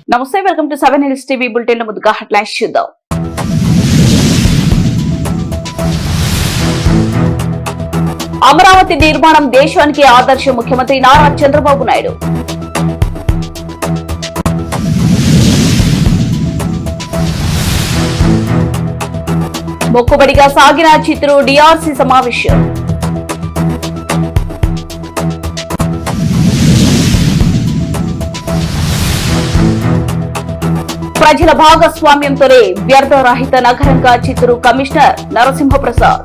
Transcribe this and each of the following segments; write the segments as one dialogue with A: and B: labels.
A: నమస్తే, welcome to 7 News TV bulletin. ముందుగా headlines చూద్దాం. అమరావతి నిర్మాణం దేశానికి ఆదర్శం, ముఖ్యమంత్రి నారా చంద్రబాబు నాయుడు. మొక్కుబడిగా సాగిన చిత్తూరు డిఆర్సీ సమావేశం. ప్రజల భాగస్వామ్యంతోనే వ్యర్థరహిత నగరంగా చిత్తూరు కమిషనర్ నరసింహప్రసాద్.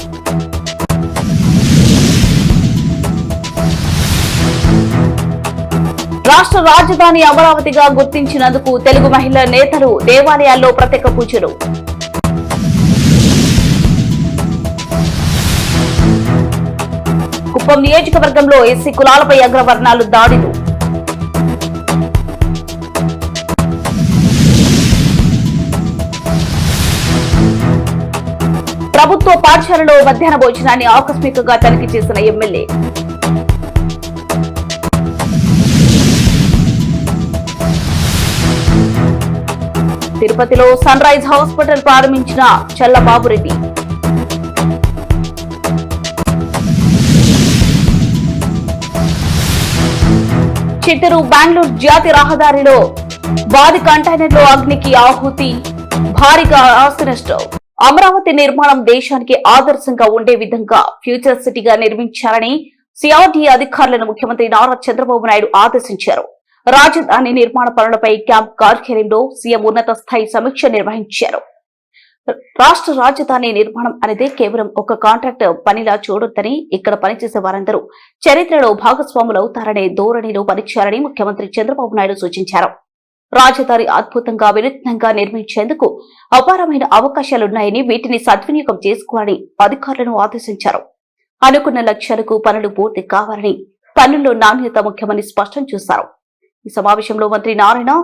A: రాష్ట్ర రాజధాని అమరావతిగా గుర్తించినందుకు తెలుగు మహిళా నేతలు దేవాలయాల్లో ప్రత్యేక పూజలు. కుప్పం నియోజకవర్గంలో ఎస్సీ కులాలపై అగ్రవర్ణాలు దాడులు. ప్రభుత్వ పాఠశాలలో మధ్యాహ్న భోజనాన్ని ఆకస్మికంగా తనిఖీ చేసిన ఎమ్మెల్యే. తిరుపతిలో సన్ రైజ్ హాస్పిటల్ ప్రారంభించిన చల్లబాబురెడ్డి. చిత్తూరు బెంగళూరు జాతీయ రహదారిలో భారీ కంటైనర్లో అగ్నికి ఆహుతి, భారీగా ఆస్తి నష్టం. అమరావతి నిర్మాణం దేశానికి ఆదర్శంగా ఉండే విధంగా ఫ్యూచర్ సిటీగా నిర్మించాలని సిఆర్డీఏ అధికారులను ముఖ్యమంత్రి నారా చంద్రబాబు నాయుడు ఆదేశించారు. రాజధాని నిర్మాణ పనులపై క్యాంప్ కార్యాలయంలో సీఎం ఉన్నత స్థాయి సమీక్ష నిర్వహించారు. రాష్ట్ర రాజధాని నిర్మాణం అనేది కేవలం ఒక కాంట్రాక్ట్ పనిలా చూడొద్దని, ఇక్కడ పనిచేసే వారందరూ చరిత్రలో భాగస్వాములవుతారనే ధోరణిలో పనిచేయాలని ముఖ్యమంత్రి చంద్రబాబు నాయుడు సూచించారు. రాజధాని అద్భుతంగా వినూత్నంగా నిర్మించేందుకు అపారమైన అవకాశాలున్నాయని, వీటిని సద్వినియోగం చేసుకోవాలని అధికారులను ఆదేశించారు. అనుకున్న లక్ష్యాలకు పనులు పూర్తి కావాలని, పనుల్లో నాణ్యత ముఖ్యమని స్పష్టం చేశారు. ఈ సమావేశంలో మంత్రి నారాయణ,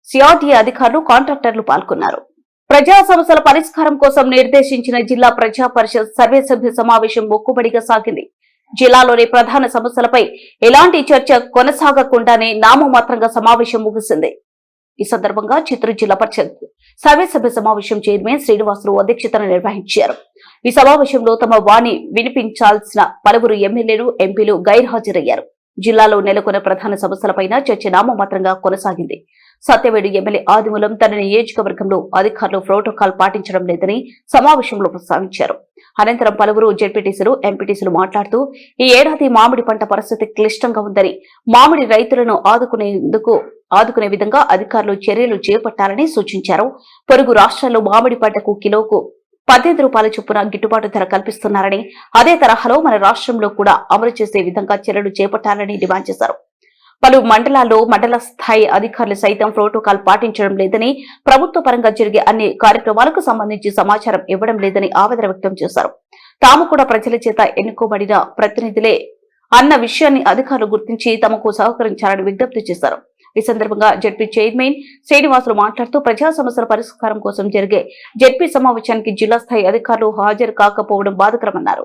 A: సిఆర్డీఏ అధికారులు, కాంట్రాక్టర్లు పాల్గొన్నారు. ప్రజా సమస్యల పరిష్కారం కోసం నిర్దేశించిన జిల్లా ప్రజా పరిషత్ సర్వసభ్య సమావేశం మొక్కుబడిగా సాగింది. జిల్లాలోని ప్రధాన సమస్యలపై ఎలాంటి చర్చ కొనసాగకుండానే నామమాత్రంగా సమావేశం ముగిసింది. ఈ సందర్భంగా చిత్తూరు జిల్లా పరిషత్ సర్వసభ్య సమావేశం చైర్మన్ శ్రీనివాసులు అధ్యక్షతన నిర్వహించారు. ఈ సమావేశంలో తమ వాణి వినిపించాల్సిన పలువురు ఎమ్మెల్యేలు, ఎంపీలు గైర్హాజరయ్యారు. జిల్లాలో నెలకొన్న ప్రధాన సమస్యలపైన చర్చ నామమాత్రంగా కొనసాగింది. సత్యవేడు ఎమ్మెల్యే ఆదిమూలం తన నియోజకవర్గంలో అధికారులు ప్రోటోకాల్ పాటించడం లేదని సమావేశంలో ప్రస్తావించారు. అనంతరం పలువురు జెడ్పీటీసీలు, ఎంపీటీసీలు మాట్లాడుతూ ఈ ఏడాది మామిడి పంట పరిస్థితి క్లిష్టంగా ఉందని, మామిడి రైతులను ఆదుకునే విధంగా అధికారులు చర్యలు చేపట్టాలని సూచించారు. పొరుగు రాష్ట్రాల్లో మామిడి పంటకు కిలోకు 18 రూపాయల చొప్పున గిట్టుబాటు ధర కల్పిస్తున్నారని, అదే తరహాలో మన రాష్ట్రంలో కూడా అమలు చేసే విధంగా చర్యలు చేపట్టాలని డిమాండ్ చేశారు. పలు మండలాల్లో మండల స్థాయి అధికారులు సైతం ప్రోటోకాల్ పాటించడం లేదని, ప్రభుత్వ పరంగా జరిగే అన్ని కార్యక్రమాలకు సంబంధించి సమాచారం ఇవ్వడం లేదని ఆవేదన వ్యక్తం చేశారు. తాము కూడా ప్రజల చేత ఎన్నుకోబడిన ప్రతినిధులే అన్న విషయాన్ని అధికారులు గుర్తించి తమకు సహకరించాలని విజ్ఞప్తి చేశారు. ఈ సందర్భంగా జెడ్పీ చైర్మన్ శ్రీనివాసులు మాట్లాడుతూ ప్రజా సమస్యల పరిష్కారం కోసం జరిగే జెడ్పీ సమావేశానికి జిల్లా స్థాయి అధికారులు హాజరు కాకపోవడం బాధాకరమన్నారు.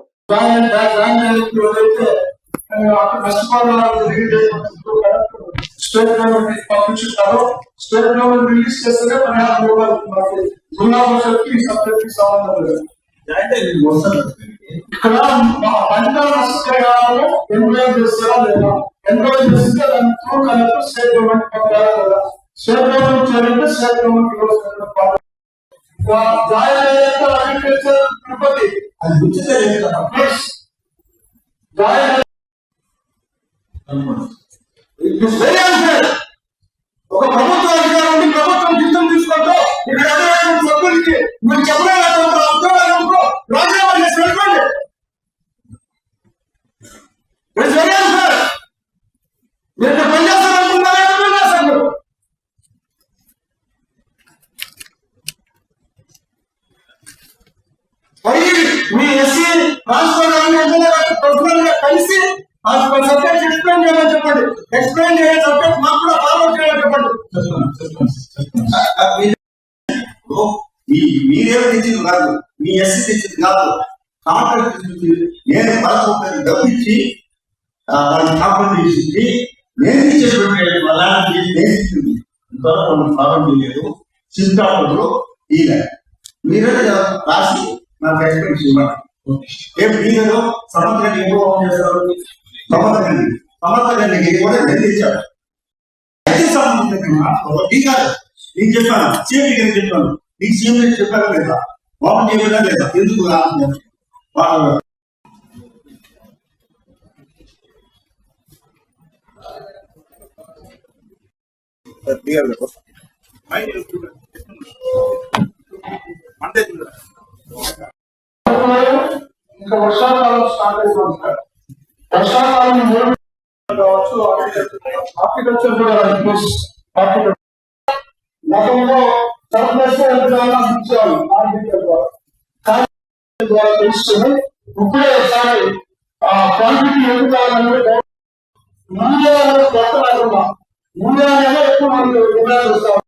B: ఒక ప్రభుత్వ అధికారం ఉండి ప్రభుత్వం జీతం తీసుకుంటూ ఇక్కడ సభ్యులకి మీరు చెప్పలేదు రాజీనామా చేసి వెళ్ళండి. మీరు పనిచేస్తారనుకున్నారా? మరి మీ ఎస్సీ రాష్ట్ర కలిసి సబ్జెక్ట్ ఎక్స్ప్లెయిన్ చేయమని చెప్పండి. ఎక్స్ప్లెయిన్ చేసే సబ్జెక్ట్ మాకు కూడా ఫార్వర్డ్ చేయమని చెప్పండి.
C: మీరేమో తెచ్చింది కాదు, మీ ఎస్సీ తెచ్చింది కాదు, కాంట్రాక్ట్ నేను పదకొండు డబ్బిచ్చి కాంట్రాక్ట్ చేసింది నేను ఇచ్చేటువంటి ఇంతవరకు మనం ప్రారంభం చేయలేదు. చింతాపూర్లో ఈయన మీరే రాసి నాకు ఎక్స్ప్లెయిన్ ఇవ్వండి. రేపు మీరేదో సమర్థ గండి ఎక్కువ చేస్తారు. సమర్థ గండికి కూడా గండి ఇచ్చారు. అయితే సంబంధించిన నీకు చెప్పాను, సీఎం గారికి చెప్పాను, నీకు సీఎం గారికి చెప్పారా లేదా, ఓపెన్ చేయలేదా లేదా, ఎందుకు
B: ఇంకా వర్షాకాలం స్టార్ట్ అయిపోతుంది సార్. వర్షాకాలం కావచ్చు, హార్టికల్చర్ కూడా గతంలో సర్ప్లస్ ద్వారా తెలుసుకుని ఇప్పుడే ఒకసారి క్వాంటిటీ ఎందుకు కావాలంటే యూరియా కొత్త రాకుండా యూరియా అనేది ఎక్కువ మనకు డిమాండ్ వస్తాం.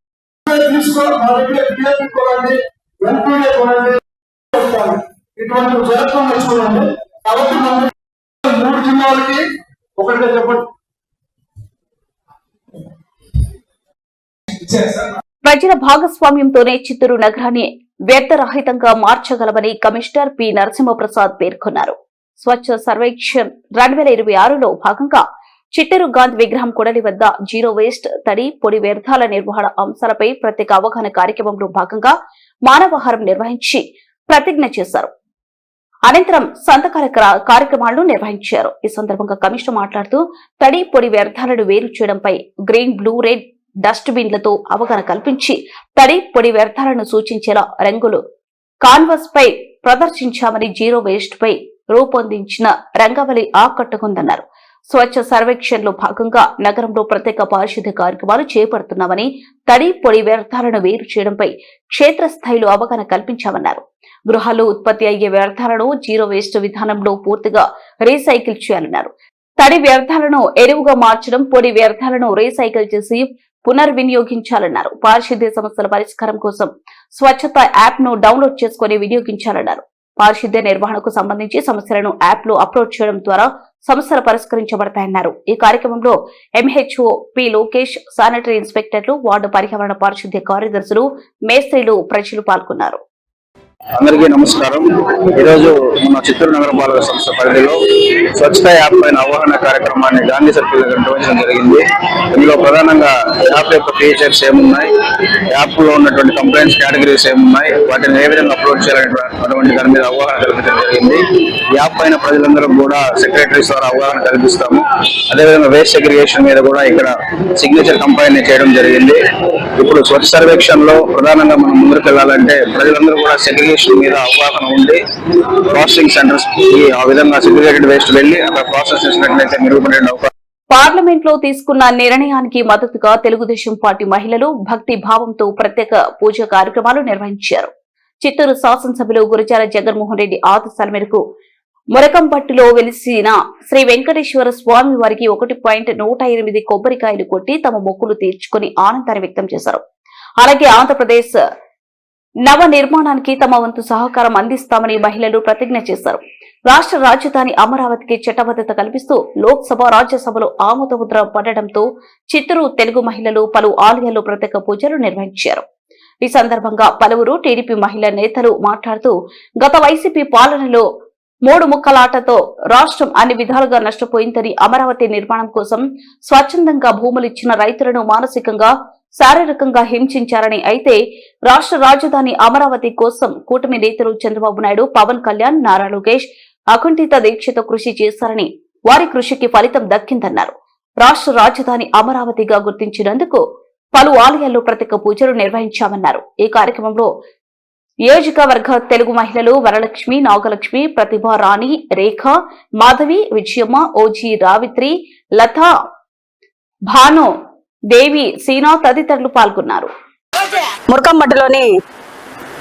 B: తీసుకోవాలి మా దగ్గర డిఏపి కొనండి, ఎన్పీఏ కొనండి, ఇటువంటి జరగకుండా చూడండి. కాబట్టి మనం 3 జిల్లాలకి ఒకటిగా చెప్పండి.
A: ప్రజల భాగస్వామ్యంతోనే చిత్తూరు నగరాన్ని వ్యర్థరహితంగా మార్చగలమని కమిషనర్ పి నరసింహప్రసాద్ పేర్కొన్నారు. స్వచ్ఛ సర్వేక్షణ్ 2026లో భాగంగా చిత్తూరు గాంధీ విగ్రహం కొడలి వద్ద జీరో వేస్ట్, తడి, పొడి వ్యర్థాల నిర్వహణ అంశాలపై ప్రత్యేక అవగాహన కార్యక్రమంలో భాగంగా మానవాహారం నిర్వహించి ప్రతిజ్ఞ చేశారు. అనంతరం సంతకాల కార్యక్రమాలను నిర్వహించారు. ఈ సందర్భంగా కమిషనర్ మాట్లాడుతూ తడి, పొడి వ్యర్థాలను వేరు చేయడంపై గ్రీన్, బ్లూ, రెడ్ డస్ట్ బిన్లతో అవగాహన కల్పించి తడి, పొడి వ్యర్థాలను సూచించేలా రంగులు కాన్వాస్ పై ప్రదర్శించామని జీరో వేస్ట్ పై రూపొందించిన రంగవల్లి ఆకట్టుకుందన్నారు. స్వచ్ఛ సర్వేక్షణ్ లో భాగంగా నగరంలో ప్రత్యేక పారిశుద్ధ్య కార్యక్రమాలు చేపడుతున్నామని, తడి, పొడి వ్యర్థాలను వేరు చేయడంపై క్షేత్రస్థాయిలో అవగాహన కల్పించామన్నారు. గృహాల్లో ఉత్పత్తి అయ్యే వ్యర్థాలను జీరో వేస్ట్ విధానంలో పూర్తిగా రీసైకిల్ చేయాలన్నారు. తడి వ్యర్థాలను ఎరువుగా మార్చడం, పొడి వ్యర్థాలను రీసైకిల్ చేసి పునర్వినియోగించాలన్నారు. పారిశుద్ధ్య సమస్యల పరిష్కారం కోసం స్వచ్ఛత యాప్ ను డౌన్లోడ్ చేసుకుని వినియోగించాలన్నారు. పారిశుద్ధ్య నిర్వహణకు సంబంధించి సమస్యలను యాప్ లో అప్లోడ్ చేయడం ద్వారా సమస్యలు పరిష్కరించబడతాయన్నారు. ఈ కార్యక్రమంలో ఎంహెచ్ఓ పి లోకేష్, శానిటరీ ఇన్స్పెక్టర్లు, వార్డు పర్యావరణ పారిశుద్ధ్య కార్యదర్శులు, మేస్త్రీలు, ప్రజలు పాల్గొన్నారు.
D: అందరికీ నమస్కారం. ఈరోజు మన చిత్తూరు నగరపాలక సంస్థ పరిధిలో స్వచ్ఛత యాప్ పైన అవగాహన కార్యక్రమాన్ని గాంధీ సర్కిల్ దగ్గర నిర్వహించడం జరిగింది. ఇందులో ప్రధానంగా యాప్ యొక్క ఫీచర్స్ ఏమున్నాయి, యాప్ లో ఉన్నటువంటి కంప్లైంట్స్ కేటగిరీస్ ఏమున్నాయి, వాటిని ఏ విధంగా అప్లోడ్ చేయాలనేటువంటి దాని మీద అవగాహన కల్పించడం జరిగింది. యాప్ పైన ప్రజలందరూ కూడా సెక్రటరీస్ ద్వారా అవగాహన కల్పిస్తాము. అదేవిధంగా వేస్ట్ సెగ్రిగేషన్ మీద కూడా ఇక్కడ సిగ్నేచర్ కంపైన్ చేయడం జరిగింది. ఇప్పుడు స్వచ్ఛ సర్వేక్షణ్ లో ప్రధానంగా మనం ముందుకు వెళ్ళాలంటే ప్రజలందరూ కూడా సెగ్రిగేషన్ మీద అవగాహన ఉండి ప్రాసెసింగ్ సెంటర్స్ ఆ విధంగా సెగ్రిగేటెడ్ వేస్ట్ వెళ్లి అక్కడ ప్రాసెస్ చేసినట్లయితే మెరుగుపడే అవకాశం.
A: పార్లమెంట్ లో తీసుకున్న నిర్ణయానికి మద్దతుగా తెలుగుదేశం పార్టీ మహిళలు భక్తి భావంతో ప్రత్యేక పూజ కార్యక్రమాలు నిర్వహించారు. చిత్తూరు శాసనసభ్యులు గురజాల జగన్మోహన్ రెడ్డి ఆదేశాల మేరకు మురకంపట్టులో వెలిసిన శ్రీ వెంకటేశ్వర స్వామి వారికి 1.108 కొబ్బరికాయలు కొట్టి తమ మొక్కులు తీర్చుకుని ఆనందాన్ని వ్యక్తం చేశారు. అలాగే ఆంధ్రప్రదేశ్ నవ నిర్మాణానికి తమ వంతు సహకారం అందిస్తామని మహిళలు ప్రతిజ్ఞ చేశారు. రాష్ట్ర రాజధాని అమరావతికి చట్టబద్దత కల్పిస్తూ లోక్సభ, రాజ్యసభలో ఆమోదముద్ర పడడంతో చిత్తూరు తెలుగు మహిళలు పలు ఆలయాల్లో ప్రత్యేక పూజలు నిర్వహించారు. ఈ సందర్భంగా పలువురు టీడీపీ మహిళా నేతలు మాట్లాడుతూ గత వైసీపీ పాలనలో 3 ముక్కలాటతో రాష్ట్రం అన్ని విధాలుగా నష్టపోయిందని, అమరావతి నిర్మాణం కోసం స్వచ్ఛందంగా భూములిచ్చిన రైతులను మానసికంగా, శారీరకంగా హింసించారని, అయితే రాష్ట్ర రాజధాని అమరావతి కోసం కూటమి నేతలు చంద్రబాబు నాయుడు, పవన్ కళ్యాణ్, నారా లోకేష్ అకుంఠిత దీక్షతో కృషి చేశారని, వారి కృషికి ఫలితం దక్కిందన్నారు. రాష్ట్ర రాజధాని అమరావతిగా గుర్తించినందుకు పలు ఆలయాల్లో ప్రత్యేక పూజలు నిర్వహించామన్నారు. ఈ కార్యక్రమంలో నియోజకవర్గ తెలుగు మహిళలు వరలక్ష్మి, నాగలక్ష్మి, ప్రతిభా రాణి, రేఖ, మాధవి, విజయమ్మ, ఓజీ రావిత్రి, లత, భాను, దేవి, సీనా తదితరులు పాల్గొన్నారు.
E: మురకంపట్టులోని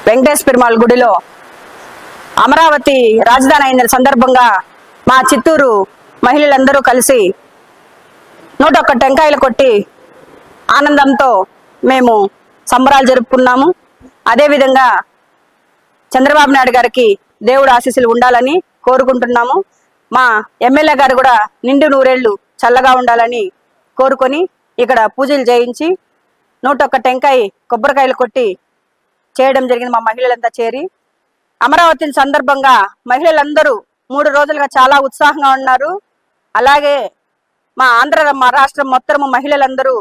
E: వెంకటేశ్వర పెరుమాళ్ గుడిలో అమరావతి రాజధాని అయిన సందర్భంగా మా చిత్తూరు మహిళలందరూ కలిసి 101 టెంకాయలు కొట్టి ఆనందంతో మేము సంబరాలు జరుపుకున్నాము. అదేవిధంగా చంద్రబాబు నాయుడు గారికి దేవుడు ఆశీస్సులు ఉండాలని కోరుకుంటున్నాము. మా ఎమ్మెల్యే గారు కూడా నిండు నూరేళ్లు చల్లగా ఉండాలని కోరుకొని ఇక్కడ పూజలు చేయించి 101 టెంకాయ కొబ్బరికాయలు కొట్టి చేయడం జరిగింది మా మహిళలంతా చేరి. అమరావతి సందర్భంగా మహిళలందరూ 3 రోజులుగా చాలా ఉత్సాహంగా ఉన్నారు. అలాగే మా రాష్ట్రం మొత్తం మహిళలందరూ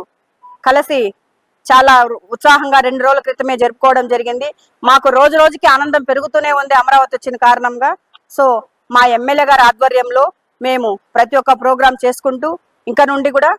E: కలిసి చాలా ఉత్సాహంగా 2 రోజుల క్రితమే జరుపుకోవడం జరిగింది. మాకు రోజు రోజుకి ఆనందం పెరుగుతూనే ఉంది అమరావతి వచ్చిన కారణంగా. సో మా ఎమ్మెల్యే గారి ఆధ్వర్యంలో మేము ప్రతి ఒక్క ప్రోగ్రాం చేసుకుంటూ ఇంకా నుండి కూడా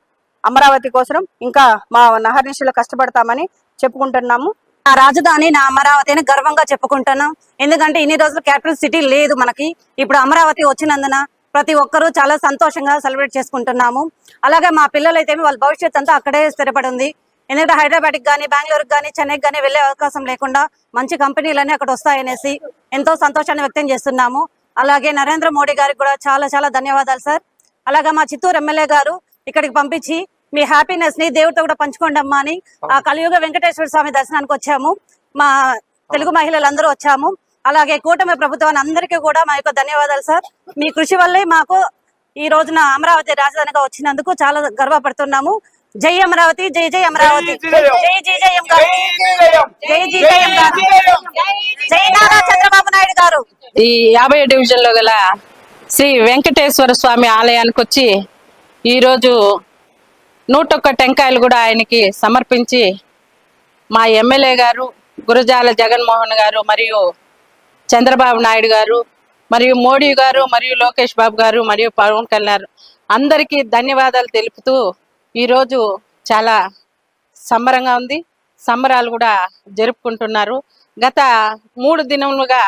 E: అమరావతి కోసం ఇంకా మా నహర్నిశలు కష్టపడతామని చెప్పుకుంటున్నాము.
F: నా రాజధాని నా అమరావతి అని గర్వంగా చెప్పుకుంటున్నాం. ఎందుకంటే ఇన్ని రోజులు క్యాపిటల్ సిటీ లేదు మనకి. ఇప్పుడు అమరావతి వచ్చినందున ప్రతి ఒక్కరూ చాలా సంతోషంగా సెలబ్రేట్ చేసుకుంటున్నాము. అలాగే మా పిల్లలు అయితే వాళ్ళ భవిష్యత్ అంతా అక్కడే స్థిరపడి ఉంది. ఎందుకంటే హైదరాబాద్కి కానీ బెంగళూరుకి కానీ చెన్నైకి కానీ వెళ్ళే అవకాశం లేకుండా మంచి కంపెనీలన్నీ అక్కడ వస్తాయనేసి ఎంతో సంతోషాన్ని వ్యక్తం చేస్తున్నాము. అలాగే నరేంద్ర మోడీ గారికి కూడా చాలా చాలా ధన్యవాదాలు సార్. అలాగే మా చిత్తూరు ఎమ్మెల్యే గారు ఇక్కడికి పంపించి మీ హ్యాపీనెస్ ని దేవుడితో కూడా పంచుకోండి అమ్మా అని ఆ కలియుగ వెంకటేశ్వర స్వామి దర్శనానికి వచ్చాము. మా తెలుగు మహిళలందరూ వచ్చాము. అలాగే కూటమి ప్రభుత్వాన్ని అందరికీ కూడా మా యొక్క ధన్యవాదాలు సార్. మీ కృషి వల్లే మాకు ఈ రోజున అమరావతి రాజధానిగా వచ్చినందుకు చాలా గర్వపడుతున్నాము. జై అమరావతి, జై జై అమరావతి, జై జై జయం గారు, జై జై జయం గారు, జై నారా చంద్రబాబు నాయుడు గారు.
G: ఈ 50 డివిజన్ లో గల శ్రీ వెంకటేశ్వర స్వామి ఆలయానికి వచ్చి ఈరోజు 101 టెంకాయలు కూడా ఆయనకి సమర్పించి మా ఎమ్మెల్యే గారు గురజాల జగన్మోహన్ గారు మరియు చంద్రబాబు నాయుడు గారు మరియు మోడీ గారు మరియు లోకేష్ బాబు గారు మరియు పవన్ కళ్యాణ్ అందరికీ ధన్యవాదాలు తెలుపుతూ ఈరోజు చాలా సంబరంగా ఉంది. సంబరాలు కూడా జరుపుకుంటున్నారు. గత 3 దినములుగా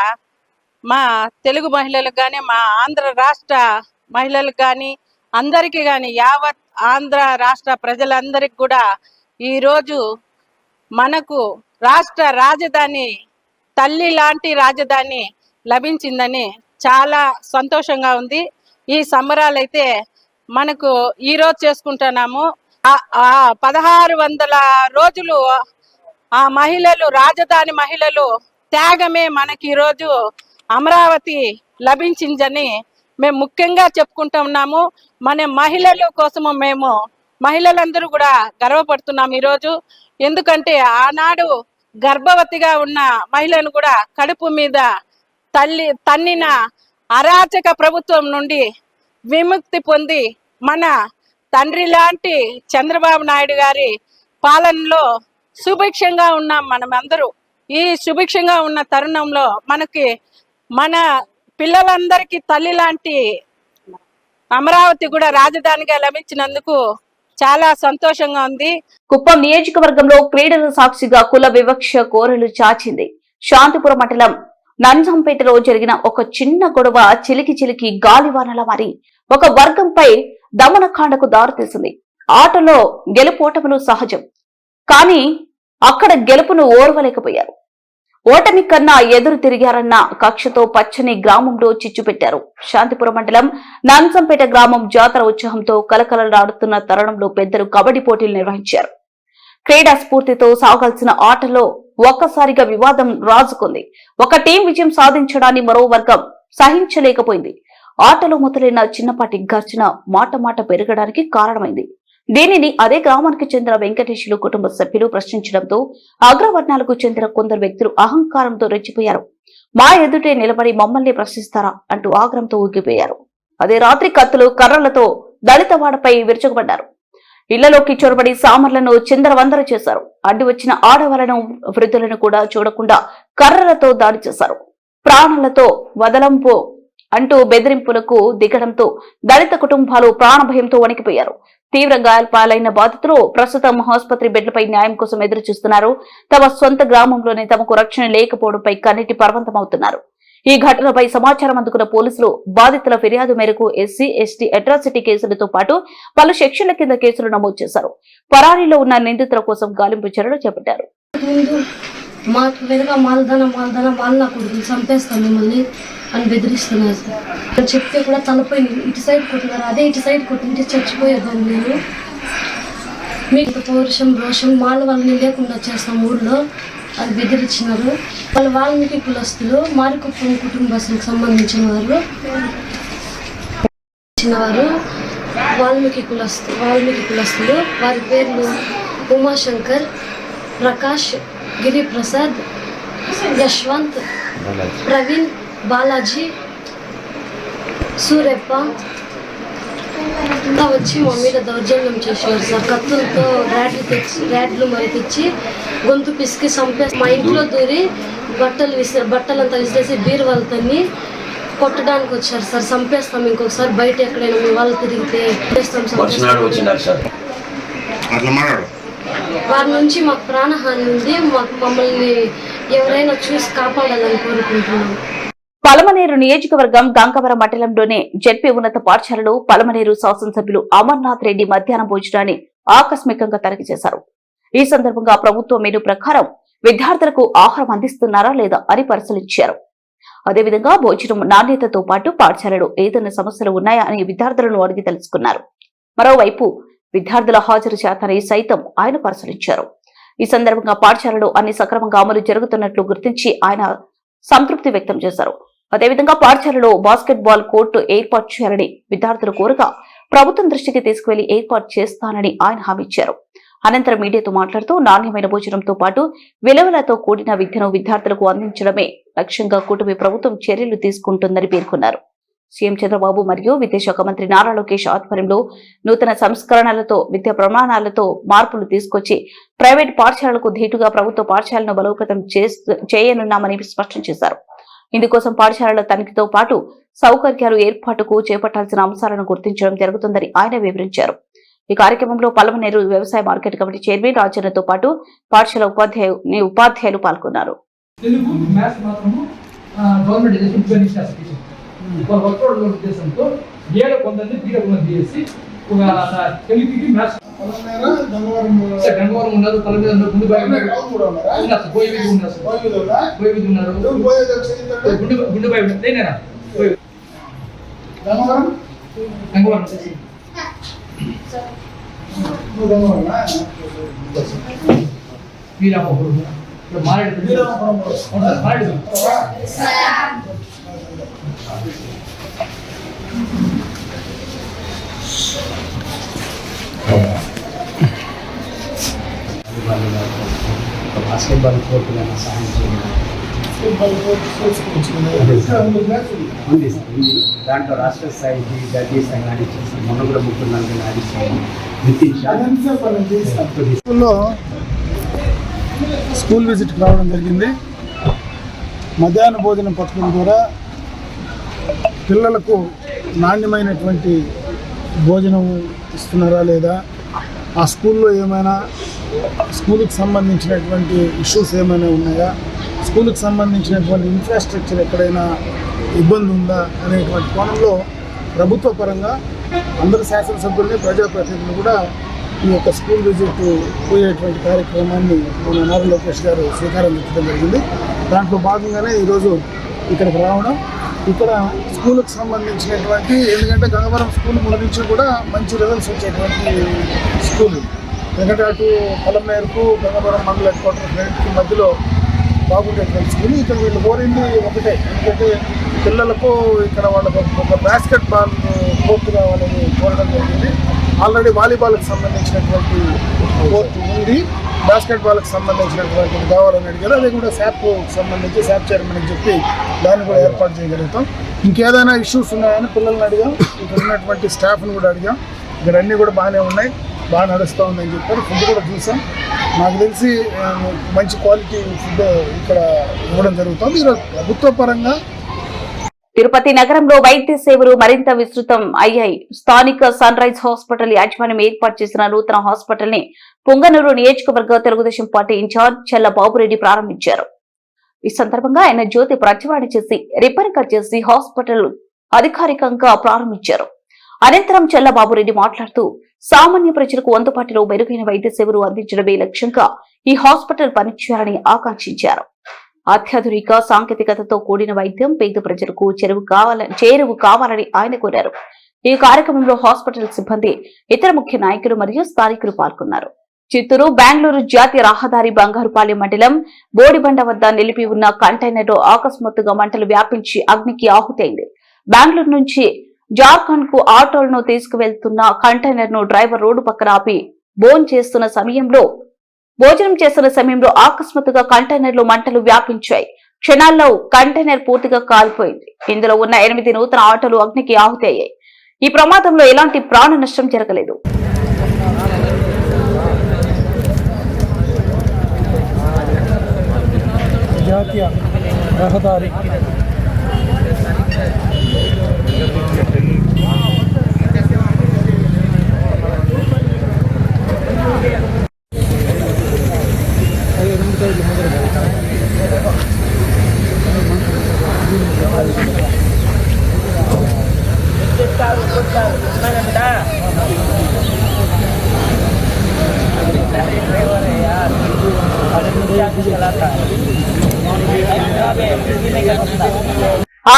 G: మా తెలుగు మహిళలకు కానీ మా ఆంధ్ర రాష్ట్ర మహిళలకు కానీ అందరికీ కానీ యావత్ ఆంధ్ర రాష్ట్ర ప్రజలందరికీ కూడా ఈరోజు మనకు రాష్ట్ర రాజధాని తల్లి లాంటి రాజధాని లభించిందని చాలా సంతోషంగా ఉంది. ఈ సంబరాలు అయితే మనకు ఈరోజు చేసుకుంటున్నాము. 1600 రోజులు ఆ మహిళలు రాజధాని మహిళలు త్యాగమే మనకి ఈరోజు అమరావతి లభించిందని మేము ముఖ్యంగా చెప్పుకుంటున్నాము. మన మహిళల కోసము మేము మహిళలందరూ కూడా గర్వపడుతున్నాము ఈరోజు. ఎందుకంటే ఆనాడు గర్భవతిగా ఉన్న మహిళను కూడా కడుపు మీద తన్నిన అరాచక ప్రభుత్వం నుండి విముక్తి పొంది మన తండ్రి లాంటి చంద్రబాబు నాయుడు గారి పాలనలో సుభిక్షంగా ఉన్నాం మనమందరూ. ఈ సుభిక్షంగా ఉన్న తరుణంలో మనకి మన పిల్లలందరికీ తల్లి లాంటి అమరావతి కూడా రాజధానిగా లభించినందుకు చాలా సంతోషంగా ఉంది.
A: కుప్పం నియోజకవర్గంలో క్రీడల సాక్షిగా కుల వివక్ష కోరలు చాచింది. శాంతిపురం మండలం నంజంపేటలో జరిగిన ఒక చిన్న గొడవ చిలికి గాలివానలా మారి ఒక వర్గంపై దమనకాండకు దారితీసింది. ఆటలో గెలుపోటములు సహజం, కానీ అక్కడ గెలుపును ఓర్వలేకపోయారు. ఓటమి కన్నా ఎదురు తిరిగారన్న కక్షతో పచ్చని గ్రామంలో చిచ్చు పెట్టారు. శాంతిపురం మండలం నంజంపేట గ్రామం జాతర ఉత్సాహంతో కలకలలాడుతున్న తరుణంలో పెద్దలు కబడ్డీ పోటీలు నిర్వహించారు. క్రీడా స్ఫూర్తితో సాగాల్సిన ఆటలో ఒక్కసారిగా వివాదం రాజుకుంది. ఒక టీం విజయం సాధించడాన్ని మరో వర్గం సహించలేకపోయింది. ఆటలో మొదలైన చిన్నపాటి ఘర్షణ మాట పెరగడానికి కారణమైంది. దీనిని అదే గ్రామానికి చెందిన వెంకటేశ్వరు కుటుంబ సభ్యులు ప్రశ్నించడంతో అగ్రవర్ణాలకు చెందిన కొందరు వ్యక్తులు అహంకారంతో రెచ్చిపోయారు. మా ఎదుటే నిలబడి మమ్మల్ని ప్రశ్నిస్తారా అంటూ ఆగ్రహంతో ఊగిపోయారు. అదే రాత్రి కత్తులు కర్రలతో దళితవాడపై విరుచుకుపడ్డారు. ఇళ్లలోకి చొరబడి సామర్లను చిందరవందర చేశారు. అడ్డు వచ్చిన ఆడవాళ్లను వృద్ధులను కూడా చూడకుండా కర్రలతో దాడి చేశారు. ప్రాణాలతో వదలంపు అంటూ బెదిరింపులకు దిగడంతో దళిత కుటుంబాలు ప్రాణభయంతో వణికిపోయారు. తీవ్ర గాయాలపాలైన బాధితులు ప్రస్తుతం ఆసుపత్రి బెడ్లపై న్యాయం కోసం ఎదురు చూస్తున్నారు. తమ సొంత గ్రామంలోనే తమకు రక్షణ లేకపోవడంపై కన్నీటి పర్వంతమవుతున్నారు. ఈ ఘటనపై సమాచారం అందుకున్న పోలీసులు బాధితుల ఫిర్యాదు మేరకు ఎస్సీ, ఎస్టీ అట్రాసిటీ కేసులతో పాటు పలు సెక్షన్ల కింద కేసులు నమోదు చేశారు. పరారీలో ఉన్న నిందితుల కోసం గాలింపు చర్యలు చేపట్టారు.
H: మాకు వెనక మాల్దన వాళ్ళు నా కొడుకుని చంపేస్తాను మిమ్మల్ని అని బెదిరిస్తున్నారు సార్. చెప్తే కూడా తలపై ఇటు సైడ్ కొట్టినారు, అదే ఇటు సైడ్ కొట్టింటే చచ్చిపోయేదాన్ని నేను. మీకు పౌరుషం రోషం వాళ్ళని లేకుండా చేస్తాం ఊళ్ళో అది బెదిరించినారు. వాళ్ళు వాల్మీకి కులస్తులు, మారికుప్పం కుటుంబస్తులకు సంబంధించిన వారు వాల్మీకి కులస్తులు. వారి పేర్లు ఉమాశంకర్, ప్రకాష్, గిరి ప్రసాద్, యశ్వంత్, ప్రవీణ్, బాలాజీ, సూర్యప్ప అంతా వచ్చి మా మీద దౌర్జన్యం చేశారు సార్. కత్తులతో ర్యాడ్లు మరి తెచ్చి గొంతు పిసికి చంపేసి మా ఇంట్లో దూరి బట్టలంతా విసిరేసి బీరువాళ్ళు తన్ని కొట్టడానికి వచ్చారు సార్. చంపేస్తాం, ఇంకొకసారి బయట ఎక్కడైనా మీ వాళ్ళు తిరిగితే వారి నుంచి మాకు ప్రాణహాని ఉంది. మమ్మల్ని ఎవరైనా చూసి కాపాడాలని కోరుకుంటున్నాం.
A: పలమనేరు నియోజకవర్గం గంగవరం మండలంలోనే జెడ్పీ ఉన్నత పాఠశాలలో పలమనేరు శాసనసభ్యులు అమర్నాథ్ రెడ్డి మధ్యాహ్న భోజనాన్ని ఆకస్మికంగా తనిఖీ చేశారు. ఈ సందర్భంగా ప్రభుత్వ మెనూ ప్రకారం విద్యార్థులకు ఆహారం అందిస్తున్నారా లేదా అని పరిశీలించారు. అదేవిధంగా భోజనం నాణ్యతతో పాటు పాఠశాలలో ఏదైనా సమస్యలు ఉన్నాయా అని విద్యార్థులను అడిగి తెలుసుకున్నారు. మరోవైపు విద్యార్థుల హాజరు శాతాన్ని సైతం ఆయన పరిశీలించారు. ఈ సందర్భంగా పాఠశాలలో అన్ని సక్రమంగా అమలు జరుగుతున్నట్లు గుర్తించి ఆయన సంతృప్తి వ్యక్తం చేశారు. అదేవిధంగా పాఠశాలలో బాస్కెట్ బాల్ కోర్టు ఏర్పాటు చేయాలని విద్యార్థులు కోరగా ప్రభుత్వం దృష్టికి తీసుకువెళ్లి ఏర్పాటు చేస్తానని ఆయన హామీ ఇచ్చారు. అనంతరం మీడియాతో మాట్లాడుతూ నాణ్యమైన భోజనంతో పాటు విలువలతో కూడిన విద్యను విద్యార్థులకు అందించడమే లక్ష్యంగా కూటమి ప్రభుత్వం చర్యలు తీసుకుంటుందని పేర్కొన్నారు. సీఎం చంద్రబాబు మరియు విద్యాశాఖ మంత్రి నారా లోకేష్ ఆధ్వర్యంలో నూతన సంస్కరణలతో విద్యా ప్రమాణాలతో మార్పులు తీసుకొచ్చి ప్రైవేట్ పాఠశాలలకు ధీటుగా ప్రభుత్వ పాఠశాలను బలోపేతం చేయనున్నామని స్పష్టం చేశారు. ఇందుకోసం పాఠశాలల తనిఖీతో పాటు సౌకర్యాలు ఏర్పాటుకు చేపట్టాల్సిన అంశాలను గుర్తించడం జరుగుతుందని ఆయన వివరించారు. ఈ కార్యక్రమంలో పలమనేరు వ్యవసాయ మార్కెట్ కమిటీ చైర్మన్ రాజన్నతో పాటు పాఠశాల ఉపాధ్యాయులు పాల్గొన్నారు.
I: ఉద్దేశంతో ఏడు కొందరిని బీడ కొందరు చేసి ఒక తెలుగుకి మ్యాథ్స్ గంగవరం ఉన్నారు, తల గుండెబాయి ఉన్నారు, బోయవిధి ఉన్నారు, గుండెబాయి నేనేనా గంగవరం వీరామపురం మారేడు
J: బాస్కెట్బాల్ కోర్టు సహాయం ఉంది. దాంట్లో రాష్ట్ర స్థాయికి జాతీయ స్థాయి చేసి మొన్న కూడా 34 ఆడిస్తాము.
B: స్కూల్ విజిట్కి రావడం జరిగింది. మధ్యాహ్న భోజనం పథకం ద్వారా పిల్లలకు నాణ్యమైనటువంటి భోజనం ఇస్తున్నారా లేదా, ఆ స్కూల్లో ఏమైనా స్కూల్కి సంబంధించినటువంటి ఇష్యూస్ ఏమైనా ఉన్నాయా, స్కూల్కి సంబంధించినటువంటి ఇన్ఫ్రాస్ట్రక్చర్ ఎక్కడైనా ఇబ్బంది ఉందా అనేటువంటి కోణంలో ప్రభుత్వ పరంగా అందరు శాసనసభ్యుల్ని ప్రజాప్రతినిధులు కూడా ఈ యొక్క స్కూల్ విజిట్ పోయేటువంటి కార్యక్రమాన్ని మన నారా లోకేష్ గారు శ్రీకారం చుట్టడం జరిగింది. దాంట్లో భాగంగానే ఈరోజు ఇక్కడికి రావడం, ఇక్కడ స్కూల్కి సంబంధించినటువంటి, ఎందుకంటే గంగవరం స్కూల్ ముందు నుంచి కూడా మంచి రిజల్ట్స్ వచ్చేటువంటి స్కూల్, ఎందుకంటే అటు పలమనేరుకు గంగవరం మండల హెడ్ క్వార్టర్ మధ్యలో బాగుండేటువంటి స్కూల్. ఇక్కడ వీళ్ళు కోరింది ఒకటే, ఎందుకంటే పిల్లలకు ఇక్కడ వాళ్ళకు ఒక బాస్కెట్ బాల్ కోర్టు కావాలని కోరడం జరిగింది. ఆల్రెడీ వాలీబాల్కి సంబంధించినటువంటి కోర్టు ఉంది, బాస్కెట్ బాల్కి సంబంధించినటువంటిది కావాలని అడిగారు. అదే కూడా శాప్కు సంబంధించి శాప్ చైర్మన్కి చెప్పి దాన్ని కూడా ఏర్పాటు చేయగలుగుతాం. ఇంకేదైనా ఇష్యూస్ ఉన్నాయని పిల్లల్ని అడిగాం, ఇక్కడ ఉన్నటువంటి స్టాఫ్ని కూడా అడిగాం. ఇక్కడ అన్నీ కూడా బాగానే ఉన్నాయి, బాగా నడుస్తూ ఉందని చెప్పారు. ఫుడ్ కూడా చూసాం, నాకు తెలిసి మంచి క్వాలిటీ ఫుడ్ ఇక్కడ ఇవ్వడం జరుగుతుంది. ఈరోజు ప్రభుత్వ పరంగా
A: తిరుపతి నగరంలో వైద్య సేవలు మరింత విస్తృతం అయ్యాయి. స్థానిక సన్ రైజ్ హాస్పిటల్ యాజమాన్యం ఏర్పాటు చేసిన నూతన హాస్పిటల్ ని పుంగనూరు నియోజకవర్గ తెలుగుదేశం పార్టీ ఇన్ఛార్జ్ చెల్ల బాబురెడ్డి ప్రారంభించారు. ఈ సందర్భంగా ఆయన జ్యోతి ప్రజ్వలన చేసి రిబ్బన్ కట్ చేసి హాస్పిటల్ అధికారికంగా ప్రారంభించారు. అనంతరం చెల్ల బాబురెడ్డి మాట్లాడుతూ సామాన్య ప్రజలకు అందుబాటులో మెరుగైన వైద్య సేవలు అందించడమే లక్ష్యంగా ఈ హాస్పిటల్ పనిచేయాలని ఆకాంక్షించారు. అత్యాధునిక సాంకేతికతతో కూడిన వైద్యం పేద ప్రజలకు చేరువు కావాలని ఆయన కోరారు. ఈ కార్యక్రమంలో హాస్పిటల్ సిబ్బంది, ఇతర ముఖ్య నాయకులు మరియు స్థానికులు పాల్గొన్నారు. చిత్తూరు బెంగళూరు జాతీయ రహదారి బంగారుపాలెం మండలం బోడిబండ వద్ద నిలిపి ఉన్న కంటైనర్ అకస్మాత్తుగా మంటలు వ్యాపించి అగ్నికి ఆహుతైంది. బెంగళూరు నుంచి జార్ఖండ్ కు ఆటోలను తీసుకువెళ్తున్న కంటైనర్ ను డ్రైవర్ రోడ్డు పక్కన ఆపి బోన్ చేస్తున్న సమయంలో భోజనం చేస్తున్న సమయంలో ఆకస్మాత్తుగా కంటైనర్లు మంటలు వ్యాపించాయి. క్షణాల్లో కంటైనర్ పూర్తిగా కాలిపోయింది. ఇందులో ఉన్న 8 నూతన ఆటోలు అగ్నికి ఆహుతి అయ్యాయి. ఈ ప్రమాదంలో ఎలాంటి ప్రాణ నష్టం జరగలేదు.
B: జాతీయ రహదారి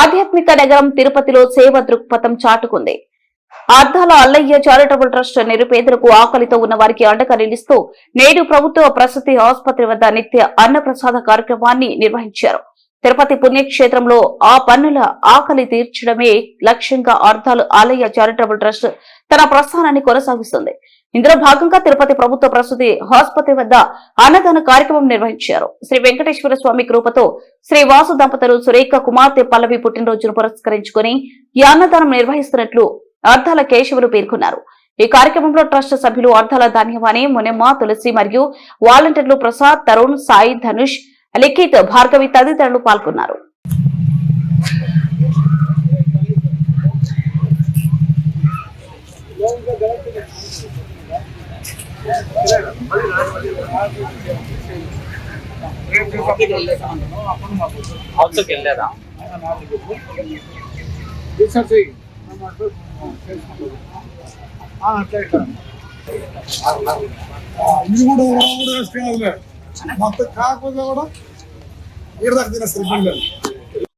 A: ఆధ్యాత్మిక నగరం తిరుపతిలో సేవ దృక్పథం చాటుకుంది. అద్దాల అల్లయ్య చారిటబుల్ ట్రస్ట్ నిరుపేదలకు ఆకలితో ఉన్న వారికి అండగా నిలుస్తూ నేడు ప్రభుత్వ ప్రసూతి ఆసుపత్రి వద్ద నిత్య అన్నప్రసాద కార్యక్రమాన్ని నిర్వహించారు. తిరుపతి పుణ్యక్షేత్రంలో ఆ పన్నుల ఆకలి తీర్చడమే లక్ష్యంగా అద్దాల అల్లయ్య చారిటబుల్ ట్రస్ట్ తన ప్రస్థానాన్ని కొనసాగిస్తుంది. ఇందులో భాగంగా తిరుపతి ప్రభుత్వ ప్రసూతి ఆసుపత్రి వద్ద అన్నదాన కార్యక్రమం నిర్వహించారు. శ్రీ వెంకటేశ్వర స్వామి కృపతో శ్రీ వాసు దంపతులు సురేఖ కుమార్తె పల్లవి పుట్టినరోజును పురస్కరించుకుని ఈ అన్నదానం నిర్వహిస్తున్నట్లు అద్దాల కేశవులు పేర్కొన్నారు. ఈ కార్యక్రమంలో ట్రస్ట్ సభ్యులు అద్దాల ధాన్యవాణి, మునెమ్మ, తులసి మరియు వాలంటీర్లు ప్రసాద్, తరుణ్, సాయి, ధనుష్, లిఖిత్, భార్గవి తదితరులు పాల్గొన్నారు.
B: ఇది కూడా మొత్తం కాకపోతే కూడా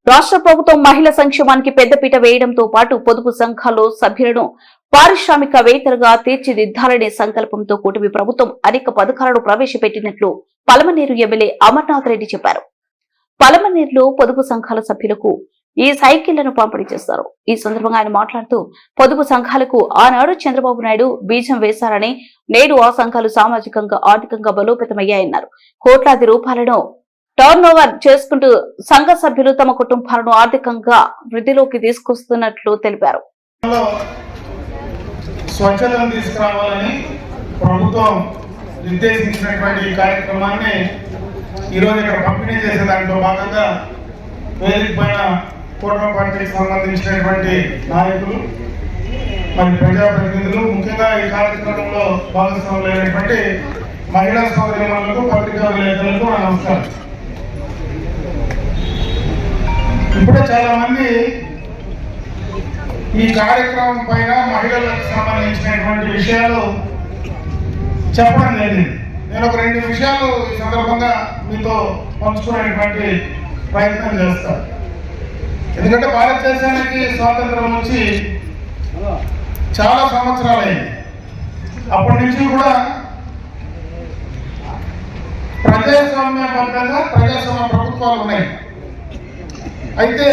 A: రాష్ట్ర ప్రభుత్వం మహిళా సంక్షేమానికి పెద్దపీట వేయడంతో పాటు పొదుపు సంఘాల్లో సభ్యులను పారిశ్రామికవేత్తలుగా తీర్చిదిద్దాలనే సంకల్పంతో కూటమి ప్రభుత్వం అనేక పథకాలను ప్రవేశపెట్టినట్లు పలమనేరు ఎమ్మెల్యే అమర్నాథ్ రెడ్డి చెప్పారు. పలమనేరులో పొదుపు సంఘాల సభ్యులకు ఈ సైకిళ్లను పంపిణీ చేస్తారు. ఈ సందర్భంగా ఆయన మాట్లాడుతూ పొదుపు సంఘాలకు ఆనాడు చంద్రబాబు నాయుడు బీజం వేశారని, నేడు ఆ సంఘాలు సామాజికంగా ఆర్థికంగా బలోపేతమయ్యాయన్నారు. కోట్లాది రూపాయలను టర్న్ ఓవర్ చేసుకుంటూ సంఘ సభ్యులు తమ కుటుంబాలను ఆర్థికంగా వృద్ధిలోకి తీసుకొస్తున్నట్లు తెలిపారు.
B: స్వచ్ఛతను తీసుకురావాలని ప్రభుత్వం నిర్దేశించినటువంటి కార్యక్రమాన్ని ఈరోజు ఇక్కడ పంపిణీ చేసే దాంట్లో భాగంగా వేదిక పైన కూటమి పార్టీకి సంబంధించినటువంటి నాయకులు మరి ప్రజాప్రతినిధులు, ముఖ్యంగా ఈ కార్యక్రమంలో భాగస్వాములైనటువంటి మహిళా సోదరిమణులకు, పత్రికా విలేకరులకు నమస్కారం. ఇప్పుడే చాలా మంది ఈ కార్యక్రమం పైన మహిళలకు సంబంధించినటువంటి విషయాలు చెప్పడం జరిగింది. నేను ఒక 2 విషయాలు ఈ సందర్భంగా మీతో పంచుకునేటువంటి ప్రయత్నం చేస్తాను. ఎందుకంటే భారతదేశానికి స్వాతంత్రం నుంచి చాలా సంవత్సరాలైంది. అప్పటి నుంచి కూడా ప్రజాస్వామ్యబద్ధంగా ప్రజాస్వామ్య ప్రభుత్వాలు ఉన్నాయి. అయితే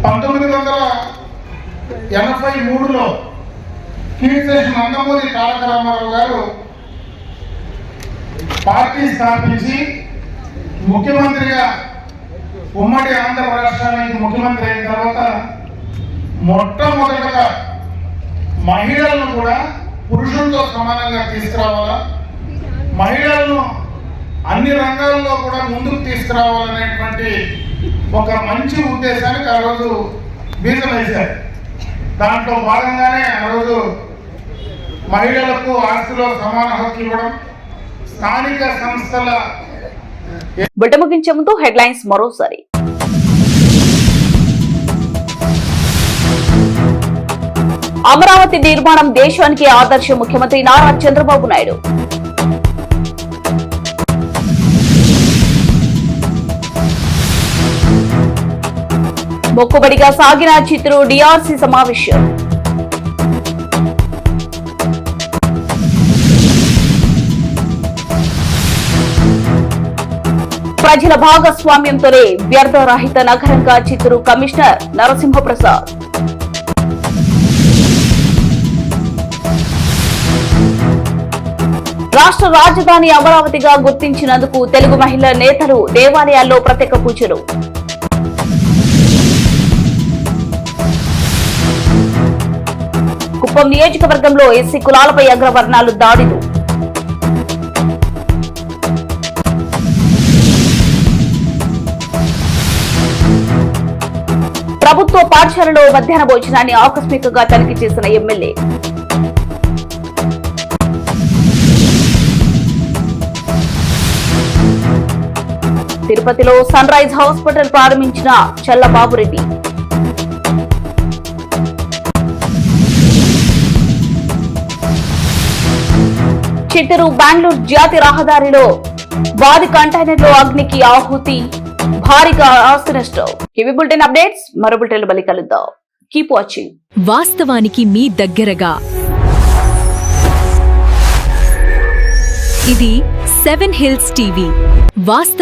B: 1983లో కీర్తిశేషు నందమూరి తారక రామారావు గారు పార్టీ స్థాపించి ముఖ్యమంత్రిగా ఉమ్మడి ఆంధ్ర రాష్ట్రానికి ముఖ్యమంత్రి అయిన తర్వాత మొట్టమొదటగా మహిళలను కూడా పురుషులతో సమానంగా తీసుకురావాలా, మహిళలను అన్ని రంగాల్లో కూడా ముందుకు తీసుకురావాలనేటువంటి ఒక మంచి ఉద్దేశానికి ఆ రోజు బీజం వేశారు. దాంట్లో భాగంగానే ఆ రోజు మహిళలకు ఆస్తిలో సమాన హక్కు ఇవ్వడం, స్థానిక సంస్థల
A: బిడ్డ ముగించే ముందు హెడ్లైన్స్ మరోసారి. అమరావతి నిర్మాణం దేశానికి ఆదర్శ ముఖ్యమంత్రి నారా చంద్రబాబు నాయుడు. మొక్కుబడిగా సాగిన చిత్తూరు డిఆర్సీ సమావేశం. ప్రజల భాగస్వామ్యంతోనే వ్యర్థరహిత నగరంగా చిత్తూరు కమిషనర్ నరసింహప్రసాద్. రాష్ట్ర రాజధాని అమరావతిగా గుర్తించినందుకు తెలుగు మహిళా నేతలు దేవాలయాల్లో ప్రత్యేక పూజలు. కుప్పం నియోజకవర్గంలో ఎస్సీ కులాలపై అగ్రవర్ణాలు దాడులు. ప్రభుత్వ పాఠశాలలో మధ్యాహ్న భోజనాన్ని ఆకస్మికంగా తనిఖీ చేసిన ఎమ్మెల్యే. తిరుపతిలో సన్ రైజ్ హాస్పిటల్ ప్రారంభించిన చల్లబాబురెడ్డి. చిత్తూరు బెంగళూరు జాతీయ రహదారిలో భారీ కంటైనర్లో అగ్నికి ఆహుతి, భారీగా ఆస్తి నష్టం. ఇవి బులెటిన్ అప్డేట్స్. మరో బులెటిన్ మళ్ళీ కలుద్దాం. Keep watching.
K: వాస్తవానికి మీ దగ్గరగా ఇది 7 హిల్స్ టీవీ. వాస్తవ